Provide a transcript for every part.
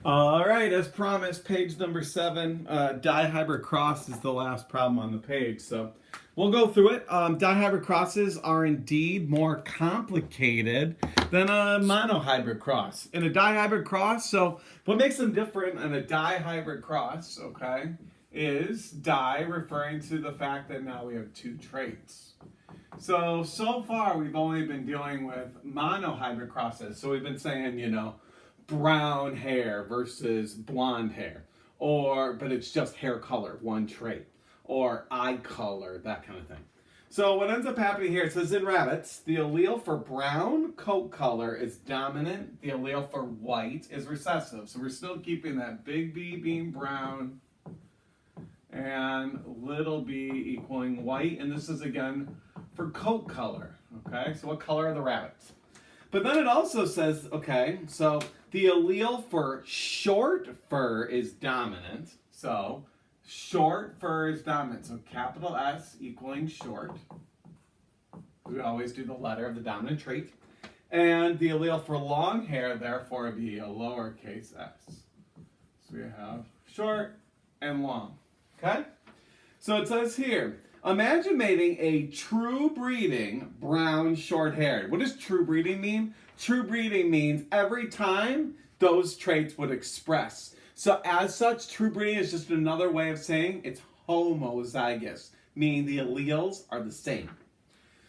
All right, as promised, page number 7, dihybrid cross is the last problem on the page. So we'll go through it. Dihybrid crosses are indeed more complicated than a monohybrid cross. In a dihybrid cross, so what makes them different in a dihybrid cross, okay, is di referring to the fact that now we have two traits. So far we've only been dealing with monohybrid crosses. So we've been saying, brown hair versus blonde hair, but it's just hair color, one trait, or eye color, that kind of thing. So what ends up happening here, it says in rabbits, the allele for brown coat color is dominant, the allele for white is recessive. So we're still keeping that big B being brown and little b equaling white, and this is again for coat color, okay? So what color are the rabbits? But then it also says, okay, so the allele for short fur is dominant. So short fur is dominant. So capital S equaling short. We always do the letter of the dominant trait. And the allele for long hair, therefore, would be a lowercase s. So we have short and long. Okay? So it says here, imagine mating a true breeding brown short-haired. What does true breeding mean? True breeding means every time those traits would express. So as such, true breeding is just another way of saying it's homozygous, meaning the alleles are the same.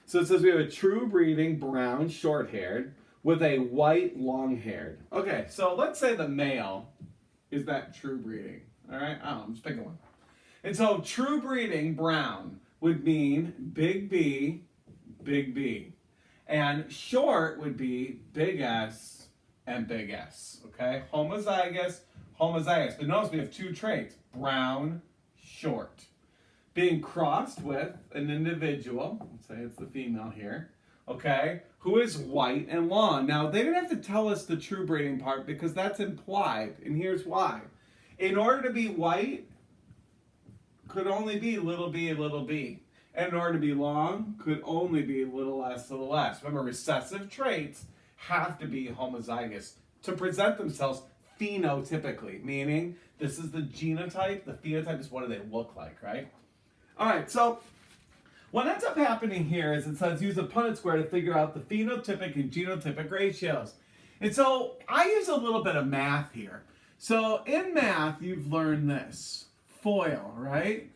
So it says we have a true breeding brown short-haired with a white long-haired. Okay, so let's say the male is that true breeding. All right, I'm just picking one. And so true breeding brown would mean big B, big B. And short would be big S and big S. Okay? Homozygous, homozygous. But notice we have two traits, brown, short. Being crossed with an individual, let's say it's the female here, okay, who is white and long. Now, they didn't have to tell us the true breeding part because that's implied, and here's why. In order to be white, could only be little b, little b. And in order to be long, could only be little s, little s. Remember, recessive traits have to be homozygous to present themselves phenotypically, meaning this is the genotype, the phenotype is what do they look like, right? All right, so what ends up happening here is it says use a Punnett square to figure out the phenotypic and genotypic ratios. And so I use a little bit of math here. So in math, you've learned this. FOIL, right?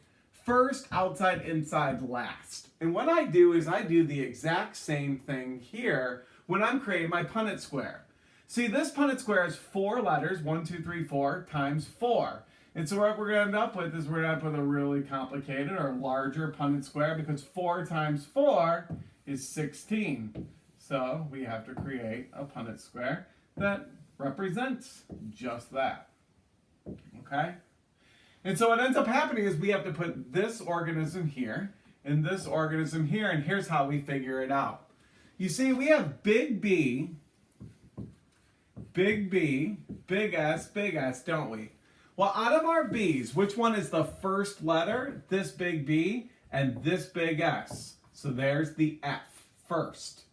First, outside, inside, last. And what I do is I do the exact same thing here when I'm creating my Punnett square. See, this Punnett square is 4 letters, 1, 2, 3, 4, times 4. And so what we're going to end up with is we're going to end up with a really complicated or larger Punnett square because 4 times 4 is 16. So we have to create a Punnett square that represents just that. Okay? And so what ends up happening is we have to put this organism here and this organism here, and here's how we figure it out. You see, we have big B, big S, don't we? Well, out of our B's, which one is the first letter? This big B and this big S. So there's the F first.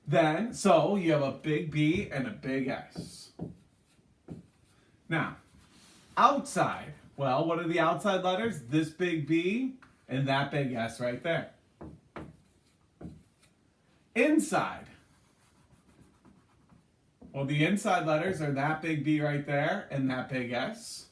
Then, so you have a big B and a big S. Now, outside. Well, what are the outside letters? This big B and that big S right there. Inside. Well, the inside letters are that big B right there and that big S.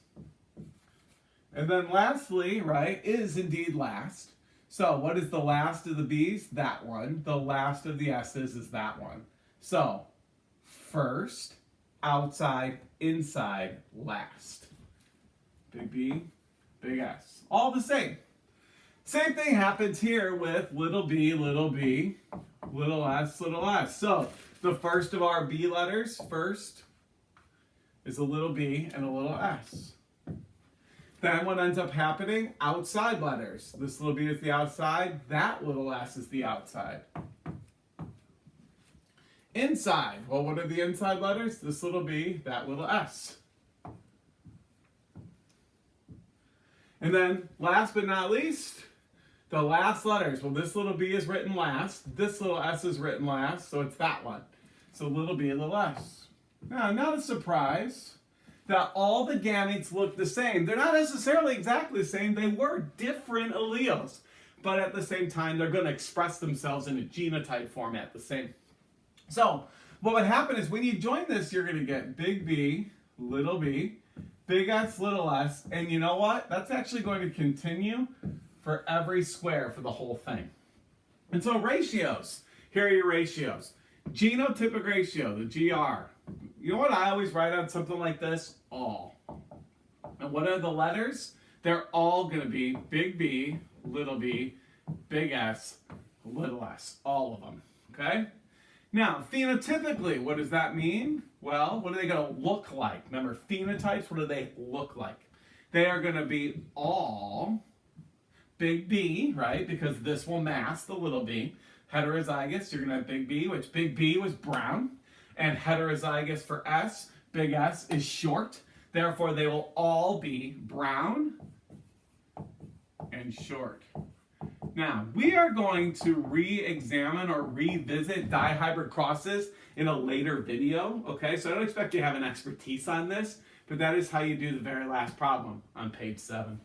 And then lastly, right, is indeed last. So what is the last of the B's? That one. The last of the S's is that one. So first, outside, inside, last. Big B, big S. All the same. Same thing happens here with little b, little s. So the first of our B letters, first, is a little b and a little s. Then what ends up happening? Outside letters. This little b is the outside, that little s is the outside. Inside. Well, what are the inside letters? This little b, that little s. And then, last but not least, the last letters. Well, this little b is written last. This little s is written last, so it's that one. So little b, little s. Now, not a surprise. that all the gametes look the same. They're not necessarily exactly the same. They were different alleles. But at the same time, they're going to express themselves in a genotype format the same. So what would happen is when you join this, you're going to get big B, big S, little s. And you know what? That's actually going to continue for every square for the whole thing. And so ratios. Here are your ratios. Genotypic ratio, the GR. You know what I always write on something like this? All. And what are the letters? They're all going to be big B, big S, little s. All of them. Okay? Now, phenotypically, what does that mean? Well, what are they going to look like? Remember, phenotypes, what do they look like? They are going to be all big B, right? Because this will mask the little b. Heterozygous, you're going to have big B, which big B was brown. And heterozygous for S, big S, is short. Therefore, they will all be brown and short. Now, we are going to re-examine or revisit dihybrid crosses in a later video, okay? So I don't expect you to have an expertise on this, but that is how you do the very last problem on page 7.